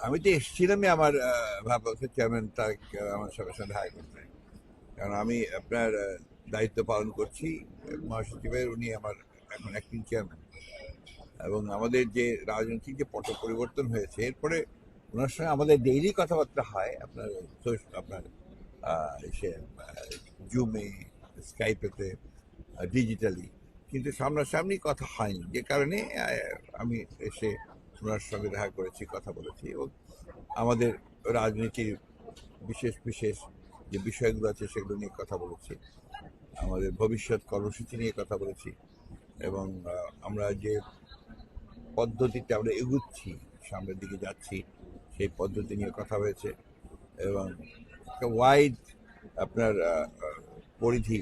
আমি তো এসেছিলামই আমার ভারপ্রাপ্ত চেয়ারম্যান তারেক আমার সঙ্গে দেখা করতে, কারণ আমি আপনার দায়িত্ব পালন করছি মহাসচিবের। উনি আমার এখন অ্যাক্টিং চেয়ারম্যান, এবং আমাদের যে রাজনৈতিক যে পট পরিবর্তন হয়েছে এরপরে ওনার সঙ্গে আমাদের ডেইলি কথাবার্তা হয় আপনার আপনার সে জুমে, স্কাইপেতে, ডিজিটালি, কিন্তু সামনাসামনি কথা হয়নি, যে কারণে আমি এসে ওনার সঙ্গে দেখা করেছি, কথা বলেছি, এবং আমাদের রাজনীতির বিশেষ বিশেষ যে বিষয়গুলো আছে সেগুলো নিয়ে কথা বলেছি, আমাদের ভবিষ্যৎ কর্মসূচি নিয়ে কথা বলেছি, এবং আমরা যে পদ্ধতিতে আমরা এগুচ্ছি, সামনের দিকে যাচ্ছি, সেই পদ্ধতি নিয়ে কথা হয়েছে, এবং একটা ওয়াইড আপনার পরিধি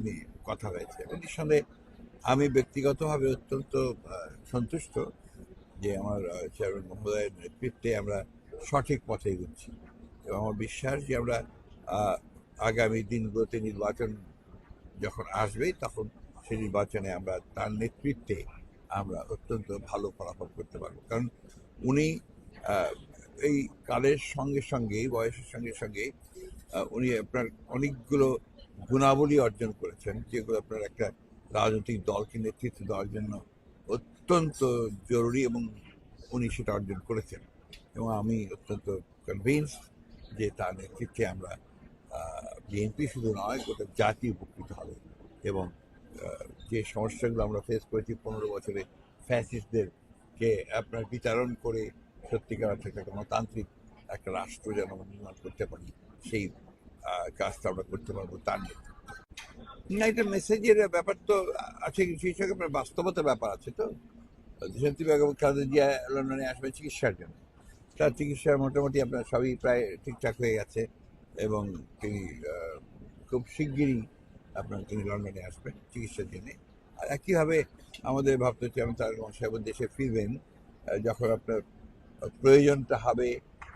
নিয়ে কথা হয়েছে। এবং নিঃসন্দেহে আমি ব্যক্তিগতভাবে অত্যন্ত সন্তুষ্ট যে আমার চেয়ারম্যান মহোদয়ের নেতৃত্বে আমরা সঠিক পথে এগোচ্ছি, এবং আমার বিশ্বাস যে আমরা আগামী দিনগুলোতে নির্বাচন যখন আসবে তখন সেই নির্বাচনে আমরা তার নেতৃত্বে আমরা অত্যন্ত ভালো ফলাফল করতে পারবো। কারণ উনি এই কালের সঙ্গে সঙ্গে, বয়সের সঙ্গে সঙ্গে উনি আপনার অনেকগুলো গুণাবলী অর্জন করেছেন, যেগুলো আপনার একটা রাজনৈতিক দলকে নেতৃত্ব দেওয়ার জন্য অত্যন্ত জরুরি, এবং উনি সেটা অর্জন করেছেন। এবং আমি অত্যন্ত কনভিন্স যে তার নেতৃত্বে আমরা বিএনপি শুধু নয়, গোটা জাতি উপকৃত হবে। এবং যে সমস্যাগুলো আমরা ফেস করেছি 15 বছরে, ফ্যাসিস্টদেরকে আপনার বিতরণ করে সত্যিকার অর্থে একটা গণতান্ত্রিক একটা রাষ্ট্র যেন আমরা নির্মাণ করতে পারি, সেই কাজটা আমরা করতে পারবো তার নেতৃত্বে। না, এটা মেসেজের ব্যাপার তো আছে, সেই সঙ্গে আপনার বাস্তবতার ব্যাপার আছে। তো দেশান্তী বেগম খালেদা জিয়া লন্ডনে আসবে চিকিৎসার জন্য, তার চিকিৎসা মোটামুটি আপনার সবই প্রায় ঠিকঠাক হয়ে গেছে, এবং তিনি খুব শিগগিরই তিনি লন্ডনে আসবেন চিকিৎসার জন্য। আর একইভাবে আমাদের ভাবতে চেয়ারম্যান তারেক রহমান সাহেব দেশে ফিরবেন যখন আপনার প্রয়োজনটা হবে,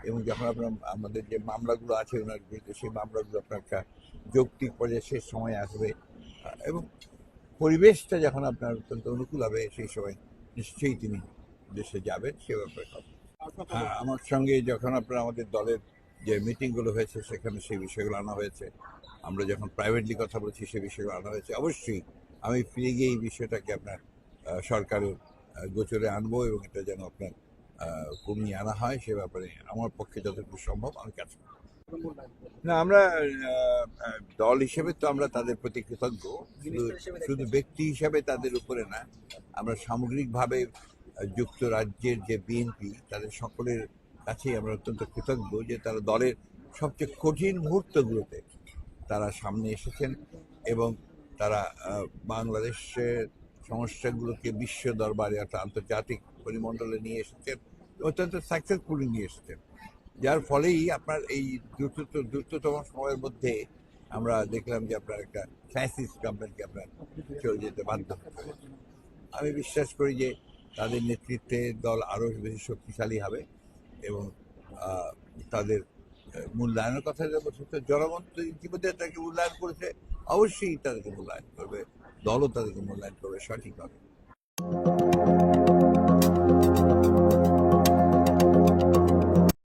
এবং যখন আপনার আমাদের যে মামলাগুলো আছে ওনার বিরুদ্ধে, সেই মামলাগুলো আপনার একটা যৌক্তিক পর্যায়ে শেষ সময় আসবে, এবং পরিবেশটা যখন আপনার অত্যন্ত অনুকূল হবে, সেই সময় নিশ্চয়ই তিনি দেশে যাবেন, সে ব্যাপারে কথা। আমার সঙ্গে যখন আপনার আমাদের দলের যে মিটিংগুলো হয়েছে সেখানে সেই বিষয়গুলো আনা হয়েছে, আমরা যখন প্রাইভেটলি কথা বলছি সেই বিষয়গুলো আনা হয়েছে। অবশ্যই আমি ফিরে গিয়ে এই বিষয়টাকে আপনার সরকারের গোচরে আনবো, এবং এটা যেন আপনার কমিয়ে আনা হয়, সে ব্যাপারে আমার পক্ষে যতটুকু সম্ভব আমি কাজ করব। না, আমরা দল হিসেবে তো আমরা তাদের প্রতি কৃতজ্ঞ, শুধু ব্যক্তি হিসাবে তাদের উপরে না, আমরা সামগ্রিকভাবে যুক্তরাজ্যের যে বিএনপি, তাদের সকলের কাছেই আমরা অত্যন্ত কৃতজ্ঞ যে তারা দলের সবচেয়ে কঠিন মুহূর্তগুলোতে তারা সামনে এসেছেন, এবং তারা বাংলাদেশের সমস্যাগুলোকে বিশ্ব দরবারে অর্থাৎ আন্তর্জাতিক পরিমণ্ডলে নিয়ে এসেছেন, অত্যন্ত সাকসেসফুলি নিয়ে এসেছেন, যার ফলেই আপনার এই দ্রুততম সময়ের মধ্যে আমরা দেখলাম যে আপনার একটা ফ্যাসিস্ট গভর্নমেন্টকে আপনার চলে যেতে বাধ্য হতে হয়েছে। আমি বিশ্বাস করি যে তাদের নেতৃত্বে দল আরও বেশি শক্তিশালী হবে, এবং তাদের মূল্যায়নের কথা যেটা বলছে, জনগণ তো ইতিমধ্যে তাকে মূল্যায়ন করেছে, অবশ্যই তাদেরকে মূল্যায়ন করবে, দলও তাদেরকে মূল্যায়ন করবে সঠিকভাবে।